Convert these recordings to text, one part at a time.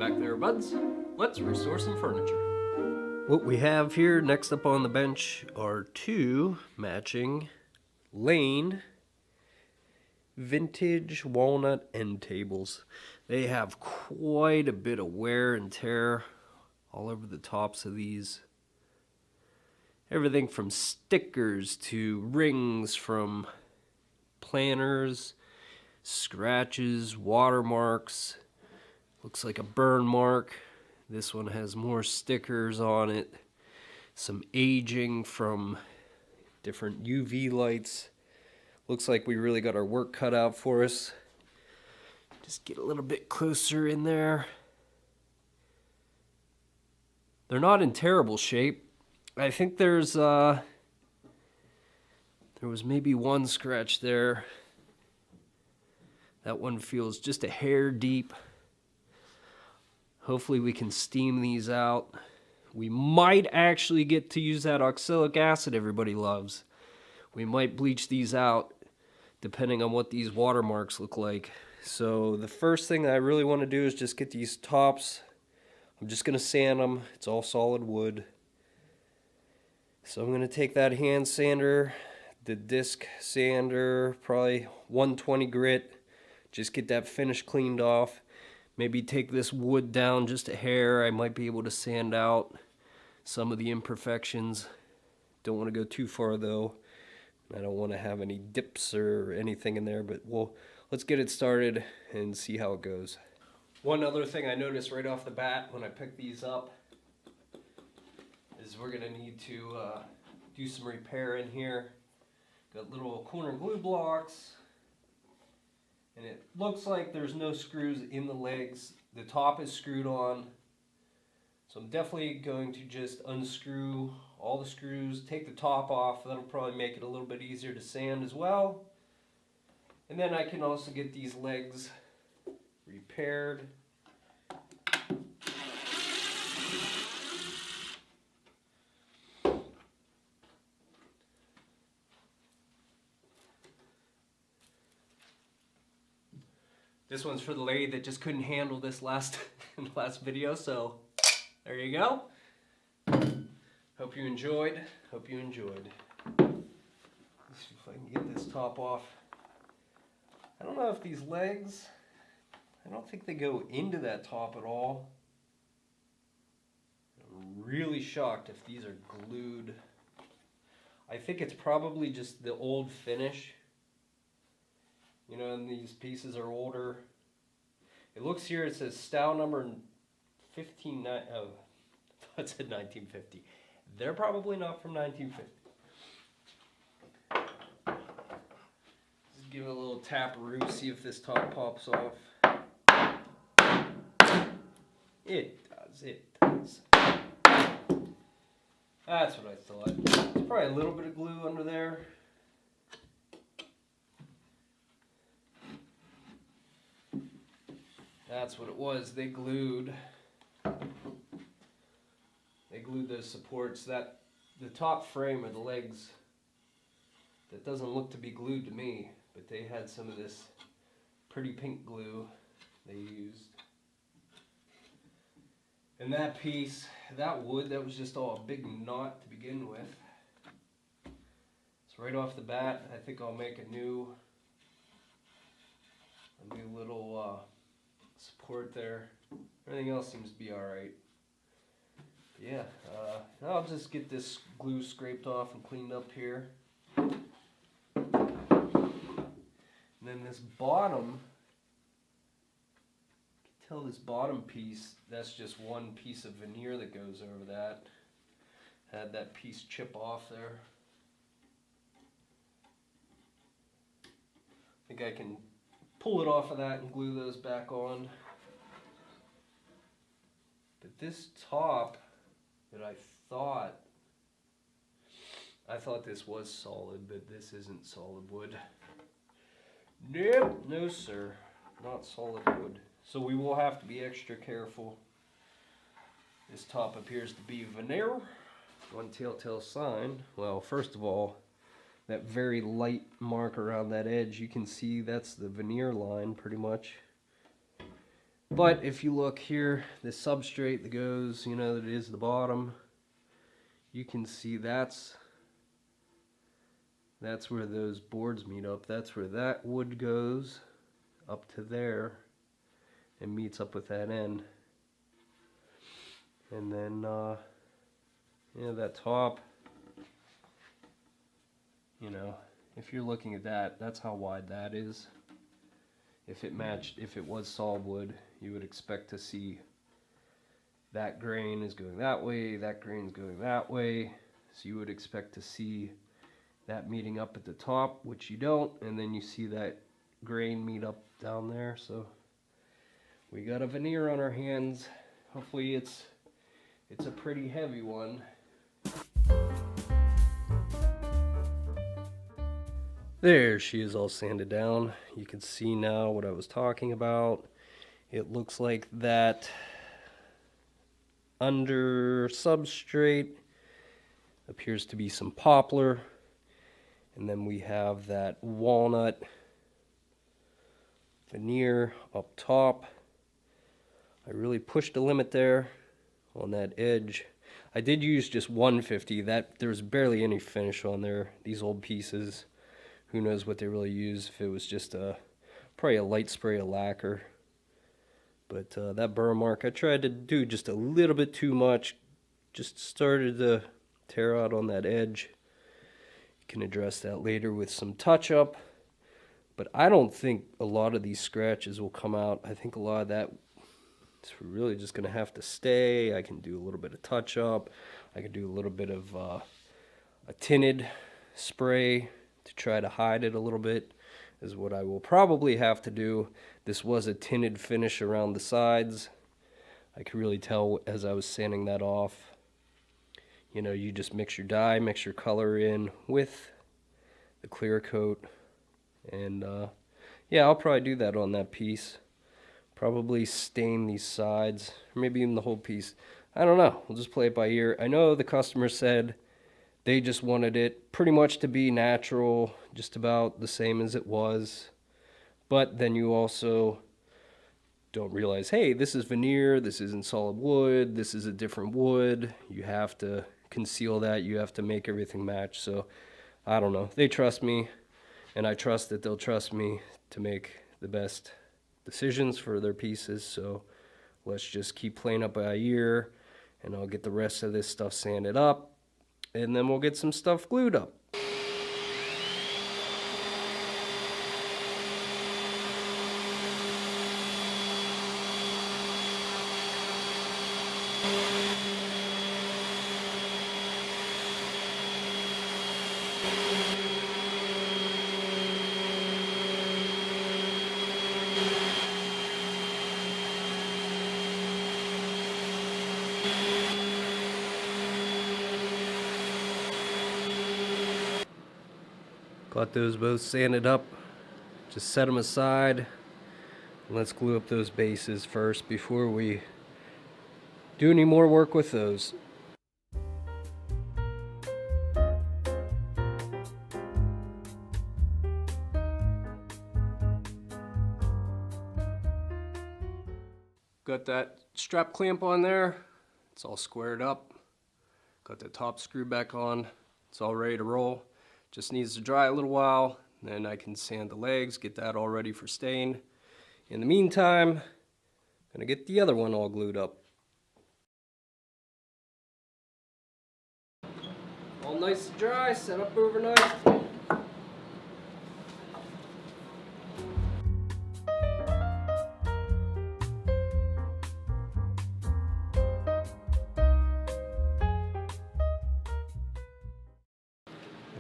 back there, buds. Let's restore some furniture. What we have here next up on the bench are two matching Lane vintage walnut end tables. They have quite a bit of wear and tear all over the tops of these. Everything from stickers to rings, from planners, scratches, watermarks. Looks like a burn mark. This one has more stickers on it. Some aging from different UV lights. Looks like we really got our work cut out for us. Just get a little bit closer in there. They're not in terrible shape. I think there was maybe one scratch there. That one feels just a hair deep. Hopefully we can steam these out. We might actually get to use that oxalic acid everybody loves. We might bleach these out depending on what these watermarks look like. So the first thing that I really want to do is just get these tops. I'm just going to sand them. It's all solid wood. So I'm going to take that hand sander, the disc sander, probably 120 grit. Just get that finish cleaned off. Maybe take this wood down just a hair. I might be able to sand out some of the imperfections. Don't want to go too far though. I don't want to have any dips or anything in there, but let's get it started and see how it goes. One other thing I noticed right off the bat when I picked these up is we're going to need to do some repair in here. Got little corner glue blocks, and it looks like there's no screws in the legs. The top is screwed on, so I'm definitely going to just unscrew all the screws, take the top off. That'll probably make it a little bit easier to sand as well. And then I can also get these legs repaired. This one's for the lady that just couldn't handle this last video, so there you go. Hope you enjoyed. Let's see if I can get this top off. I don't know if these legs, I don't think they go into that top at all. I'm really shocked if these are glued. I think it's probably just the old finish. You know, and these pieces are older. It looks here, it says style number 15, oh, I said 1950. They're probably not from 1950. Just give it a little tap-a-roo, see if this top pops off. It does. That's what I thought. There's probably a little bit of glue under there. That's what it was. They glued those supports. That the top frame of the legs, that doesn't look to be glued to me, but they had some of this pretty pink glue they used. And that piece, that wood, that was just all a big knot to begin with. So right off the bat, I think I'll make a new little support there. Everything else seems to be alright. Yeah, I'll just get this glue scraped off and cleaned up here. And then this bottom, you can tell this bottom piece, that's just one piece of veneer that goes over that. Had that piece chip off there. I think I can pull it off of that and glue those back on. But this top that I thought this was solid, but this isn't solid wood. Nope, no sir, not solid wood. So we will have to be extra careful. This top appears to be veneer. One telltale sign. Well, first of all, that very light mark around that edge, you can see that's the veneer line pretty much. But if you look here, the substrate that goes, that is the bottom, you can see that's where those boards meet up. That's where that wood goes up to there and meets up with that end. And then, that top, if you're looking at that, that's how wide that is. If it was solid wood, you would expect to see that grain is going that way, that grain is going that way. So you would expect to see that meeting up at the top, which you don't, and then you see that grain meet up down there. So we got a veneer on our hands. Hopefully it's a pretty heavy one. There she is, all sanded down. You can see now what I was talking about. It looks like that under substrate appears to be some poplar, and then we have that walnut veneer up top. I really pushed the limit there on that edge. I did use just 150. There's barely any finish on there. These old pieces, who knows what they really use, if it was just probably a light spray of lacquer. But that burr mark, I tried to do just a little bit too much. Just started to tear out on that edge. You can address that later with some touch-up. But I don't think a lot of these scratches will come out. I think a lot of that is really just going to have to stay. I can do a little bit of touch-up. I can do a little bit of a tinted spray to try to hide it a little bit, is what I will probably have to do. This was a tinted finish around the sides. I could really tell as I was sanding that off. You just mix your dye, mix your color in with the clear coat. And yeah, I'll probably do that on that piece. Probably stain these sides, or maybe even the whole piece. I don't know. We'll just play it by ear. I know the customer said they just wanted it pretty much to be natural, just about the same as it was. But then you also don't realize, hey, this is veneer, this isn't solid wood, this is a different wood. You have to conceal that, you have to make everything match. So, I don't know. They trust me, and I trust that they'll trust me to make the best decisions for their pieces. So, let's just keep playing up by ear, and I'll get the rest of this stuff sanded up. And then we'll get some stuff glued up. Got those both sanded up. Just set them aside. Let's glue up those bases first before we do any more work with those. Got that strap clamp on there. It's all squared up. Got the top screw back on. It's all ready to roll. Just needs to dry a little while, then I can sand the legs, get that all ready for stain. In the meantime, I'm gonna get the other one all glued up. All nice and dry, set up overnight.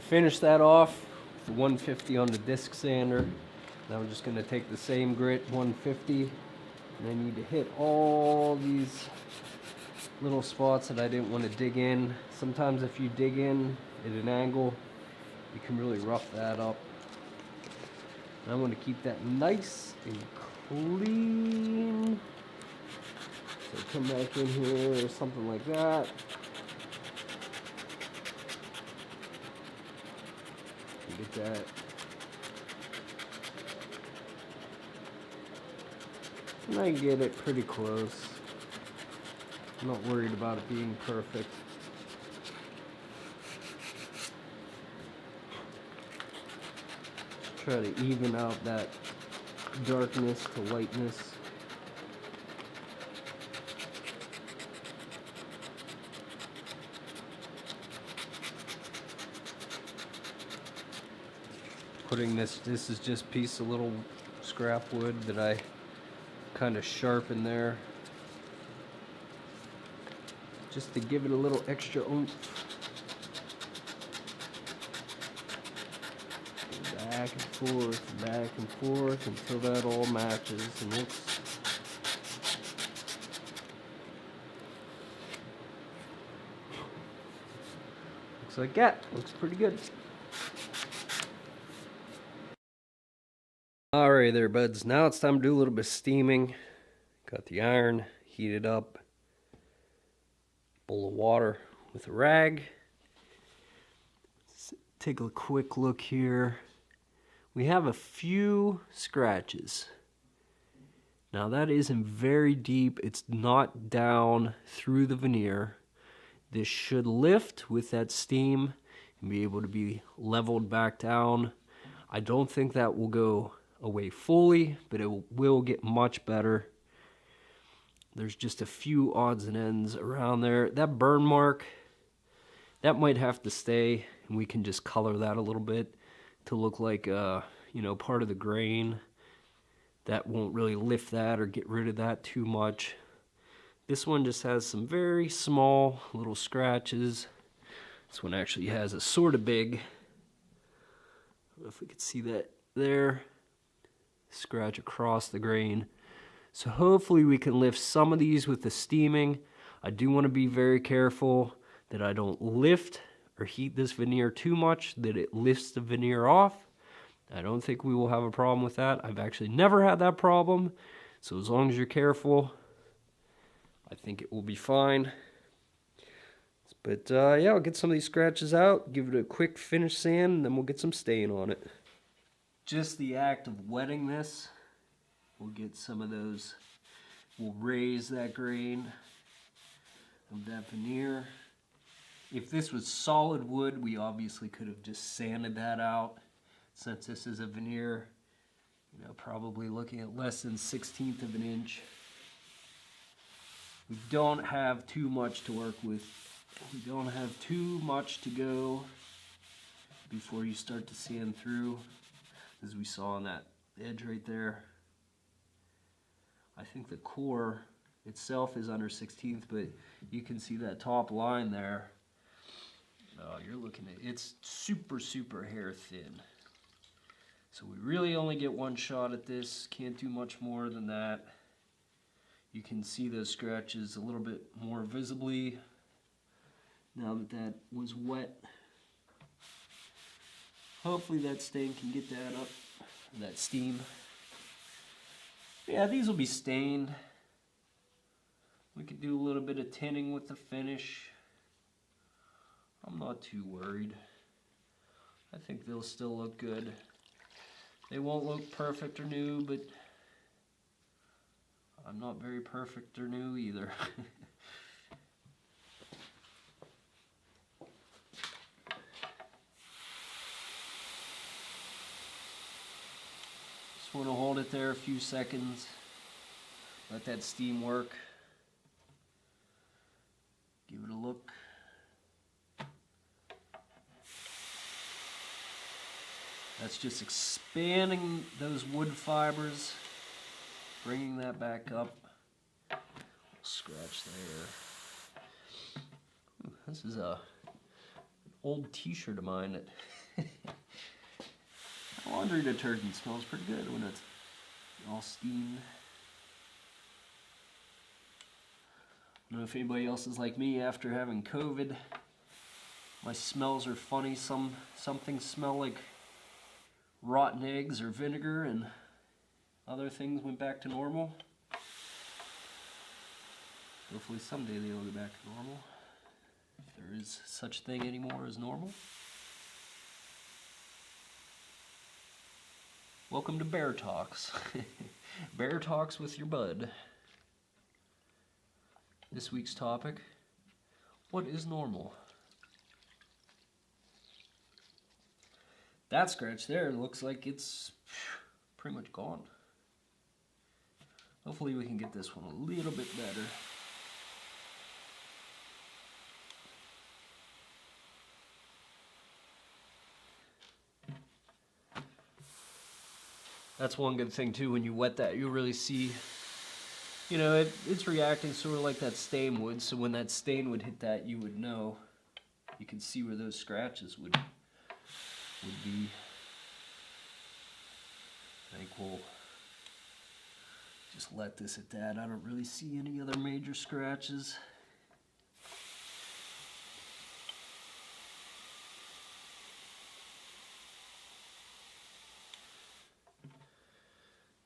Finish that off with the 150 on the disc sander. Now I'm just going to take the same grit, 150, and I need to hit all these little spots that I didn't want to dig in. Sometimes if you dig in at an angle, you can really rough that up. And I want to keep that nice and clean. So come back in here or something like that. Get that And I get it pretty close. I'm not worried about it being perfect. Just try to even out that darkness to lightness. Putting this is just a piece of little scrap wood that I kind of sharpen there, just to give it a little extra oomph. Back and forth until that all matches and looks like that. Looks pretty good. Alright there, buds. Now it's time to do a little bit of steaming. Got the iron heated up. Bowl of water with a rag. Let's take a quick look here. We have a few scratches. Now that isn't very deep. It's not down through the veneer. This should lift with that steam and be able to be leveled back down. I don't think that will go away fully, but it will get much better. There's just a few odds and ends around there. That burn mark, that might have to stay, and we can just color that a little bit to look like part of the grain. That won't really lift that or get rid of that too much. This one just has some very small little scratches. This one actually has a sort of big, I don't know if we could see that there, scratch across the grain. So hopefully we can lift some of these with the steaming. I do want to be very careful that I don't lift or heat this veneer too much, that it lifts the veneer off. I don't think we will have a problem with that. I've actually never had that problem. So as long as you're careful, I think it will be fine. But yeah, I'll get some of these scratches out, give it a quick finish sand, and then we'll get some stain on it. Just the act of wetting this, we'll get some of those, we'll raise that grain of that veneer. If this was solid wood, we obviously could have just sanded that out. Since this is a veneer, probably looking at less than 1/16 of an inch. We don't have too much to work with. We don't have too much to go before you start to sand through, as we saw on that edge right there. I think the core itself is under 1/16, but you can see that top line there. You're looking at, it's super, super hair thin. So we really only get one shot at this. Can't do much more than that. You can see those scratches a little bit more visibly now that that was wet. Hopefully that stain can get that up, that steam. Yeah, these will be stained. We could do a little bit of tinting with the finish. I'm not too worried. I think they'll still look good. They won't look perfect or new, but I'm not very perfect or new either. Just want to hold it there a few seconds. Let that steam work. Give it a look. That's just expanding those wood fibers, bringing that back up. Scratch there. Ooh, this is an old t-shirt of mine that laundry detergent smells pretty good when it's all steamed. I don't know if anybody else is like me after having COVID. My smells are funny. Some things smell like rotten eggs or vinegar, and other things went back to normal. Hopefully someday they'll go back to normal, if there is such thing anymore as normal. Welcome to Bear Talks. Bear Talks with your bud. This week's topic, what is normal? That scratch there looks like it's pretty much gone. Hopefully we can get this one a little bit better. That's one good thing too, when you wet that, you really see, you know, it's reacting sort of like that stain would, so when that stain would hit that, you would know. You can see where those scratches would be. I think we'll just let this at that. I don't really see any other major scratches.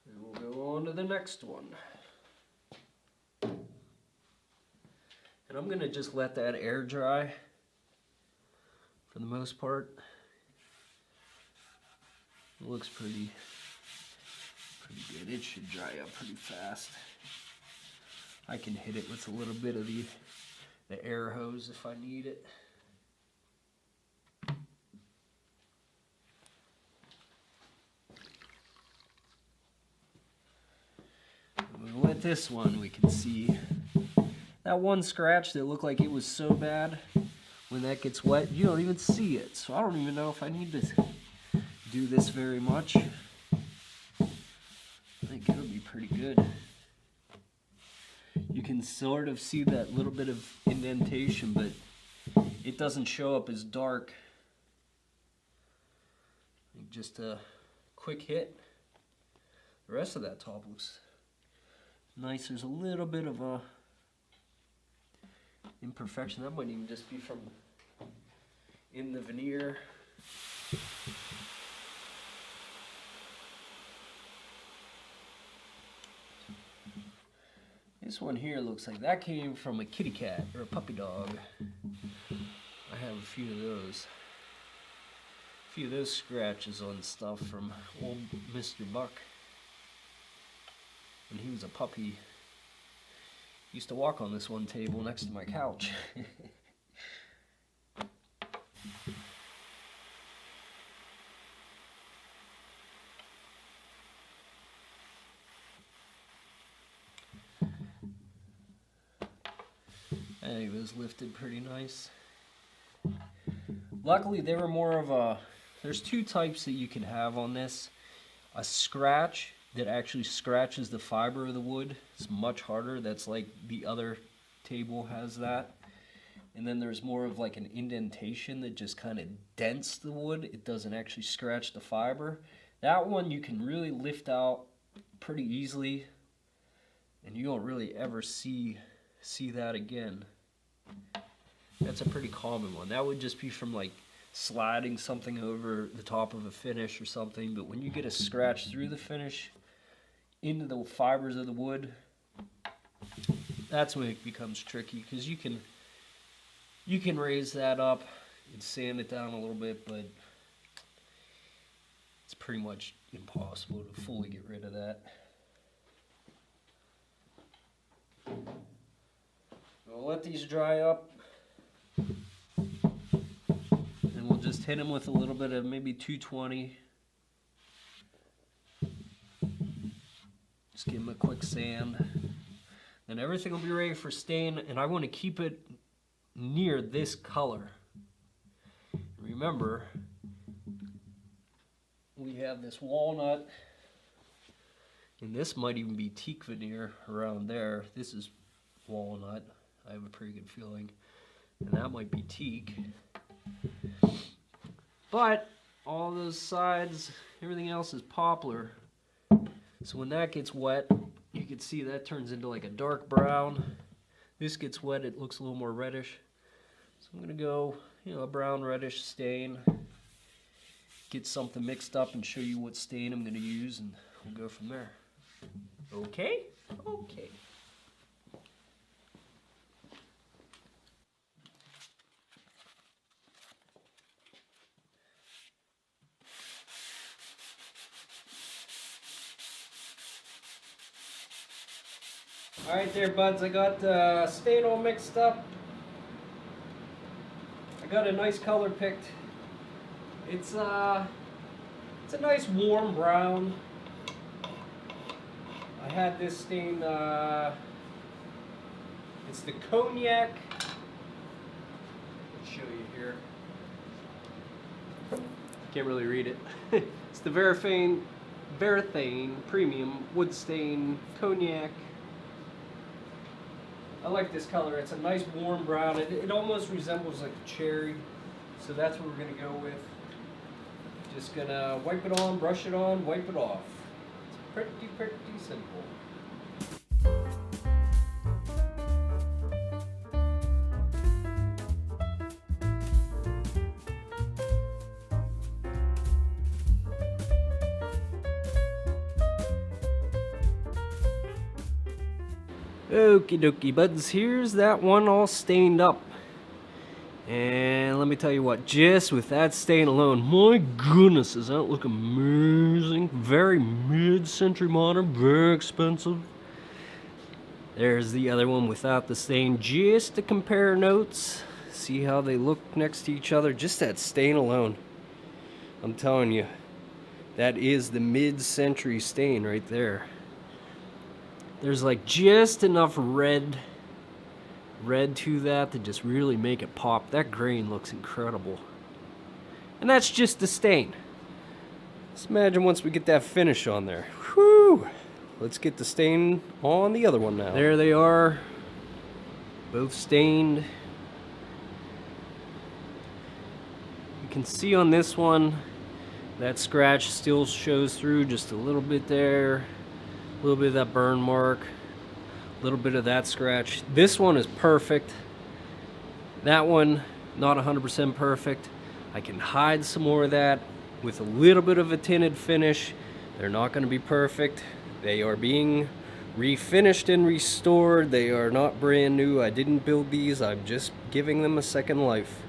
And we'll go on to the next one. And I'm gonna just let that air dry for the most part. It looks pretty good. It should dry up pretty fast. I can hit it with a little bit of the air hose if I need it. With this one, we can see that one scratch that looked like it was so bad. When that gets wet, you don't even see it. So I don't even know if I need to do this very much. I think it'll be pretty good. You can sort of see that little bit of indentation, but it doesn't show up as dark. Just a quick hit. The rest of that top looks nice. There's a little bit of a imperfection. That might even just be from in the veneer. This one here looks like that came from a kitty cat or a puppy dog. I have a few of those. A few of those scratches on stuff from old Mr. Buck. When he was a puppy, he used to walk on this one table next to my couch. I think it was lifted pretty nice. Luckily, they were more of a, there's two types that you can have on this. A scratch that actually scratches the fiber of the wood. It's much harder. That's like the other table has that. And then there's more of like an indentation that just kind of dents the wood. It doesn't actually scratch the fiber. That one you can really lift out pretty easily, and you won't really ever see that again. That's a pretty common one. That would just be from like sliding something over the top of a finish or something, but when you get a scratch through the finish into the fibers of the wood, that's when it becomes tricky, because you can raise that up and sand it down a little bit, but it's pretty much impossible to fully get rid of that. We'll let these dry up, and we'll just hit them with a little bit of maybe 220. Just give them a quick sand. Then everything will be ready for stain, and I want to keep it near this color. Remember, we have this walnut, and this might even be teak veneer around there. This is walnut. I have a pretty good feeling. And that might be teak. But all those sides, everything else is poplar. So when that gets wet, you can see that turns into like a dark brown. This gets wet, it looks a little more reddish. So I'm gonna go, a brown reddish stain. Get something mixed up and show you what stain I'm gonna use, and we'll go from there. Okay? Okay. Alright there, buds, I got the stain all mixed up. I got a nice color picked. It's a nice warm brown. I had this stain, it's the cognac. Let's show you here. Can't really read it. It's the Verathane Premium Wood Stain Cognac. I like this color. It's a nice warm brown. It almost resembles like a cherry. So that's what we're going to go with. Just going to wipe it on, brush it on, wipe it off. It's pretty simple. Okie dokie, buds, here's that one all stained up. And let me tell you what, just with that stain alone, my goodness, does that look amazing? Very mid-century modern, very expensive. There's the other one without the stain, just to compare notes. See how they look next to each other, just that stain alone. I'm telling you, that is the mid-century stain right there. There's like just enough red to that to just really make it pop. That grain looks incredible. And that's just the stain. Let's imagine once we get that finish on there. Whew! Let's get the stain on the other one now. There they are, both stained. You can see on this one, that scratch still shows through just a little bit there. A little bit of that burn mark, a little bit of that scratch. This one is perfect. That one, not 100% perfect. I can hide some more of that with a little bit of a tinted finish. They're not going to be perfect. They are being refinished and restored. They are not brand new. I didn't build these. I'm just giving them a second life.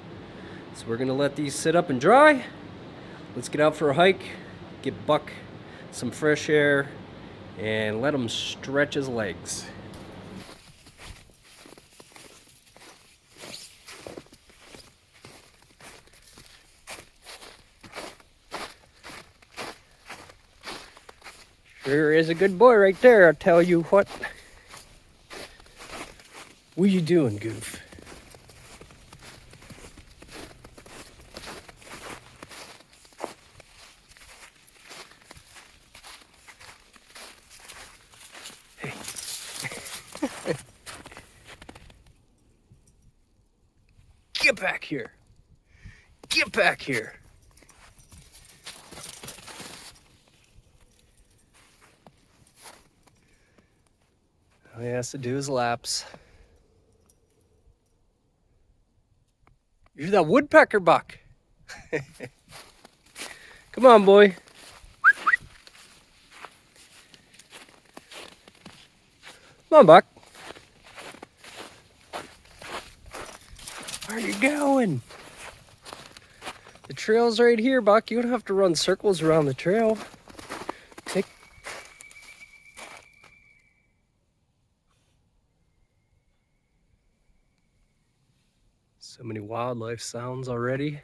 So we're going to let these sit up and dry. Let's get out for a hike, get Buck some fresh air, and let him stretch his legs. Sure is a good boy right there, I tell you what. What you doing, Goof? Get back here. Get back here. All he has to do is laps. You're that woodpecker, Buck. Come on, boy. Come on, Buck. Where are you going? The trail's right here, Buck. You don't have to run circles around the trail. Take... So many wildlife sounds already.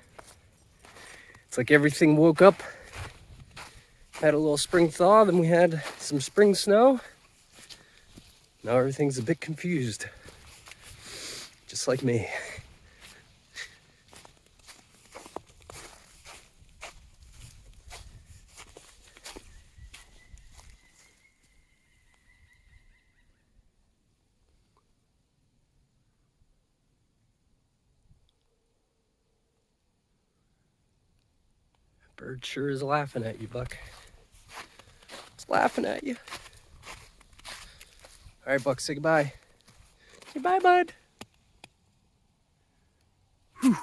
It's like everything woke up, had a little spring thaw, then we had some spring snow. Now everything's a bit confused. Just like me. Bird sure is laughing at you, Buck. It's laughing at you. All right, Buck, say goodbye. Say bye, bud. Whew.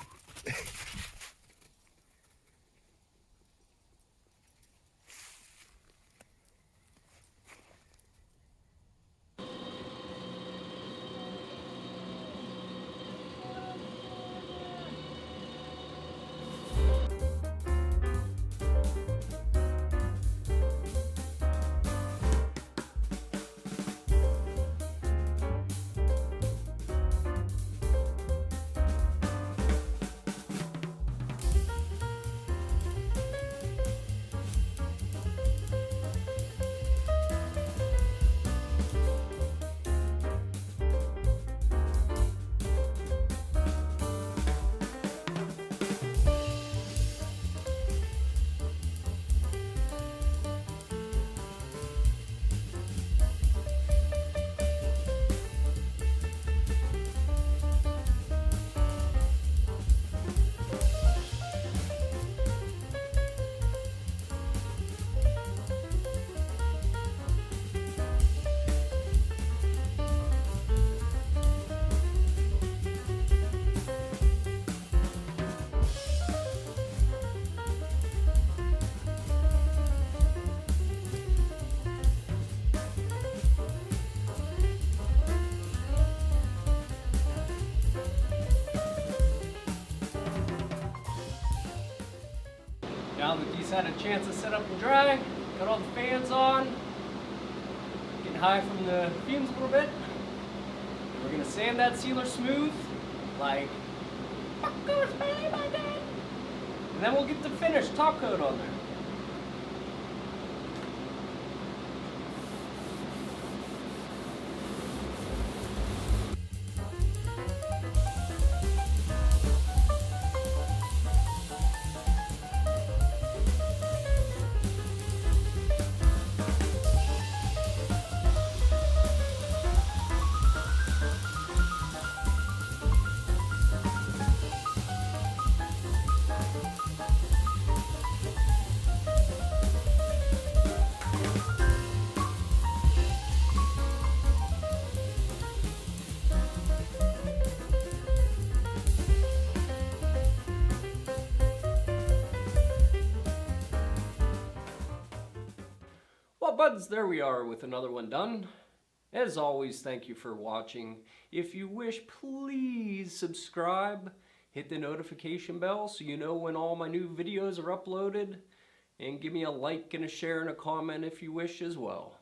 Just had a chance to set up and dry. Got all the fans on. Getting high from the fumes a little bit. We're gonna sand that sealer smooth, like and then we'll get the finished top coat on there. Well, buds, there we are with another one done. As always, thank you for watching. If you wish, please subscribe, hit the notification bell so you know when all my new videos are uploaded, and give me a like and a share and a comment if you wish as well.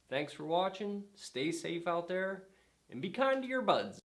Thanks for watching, stay safe out there, and be kind to your buds.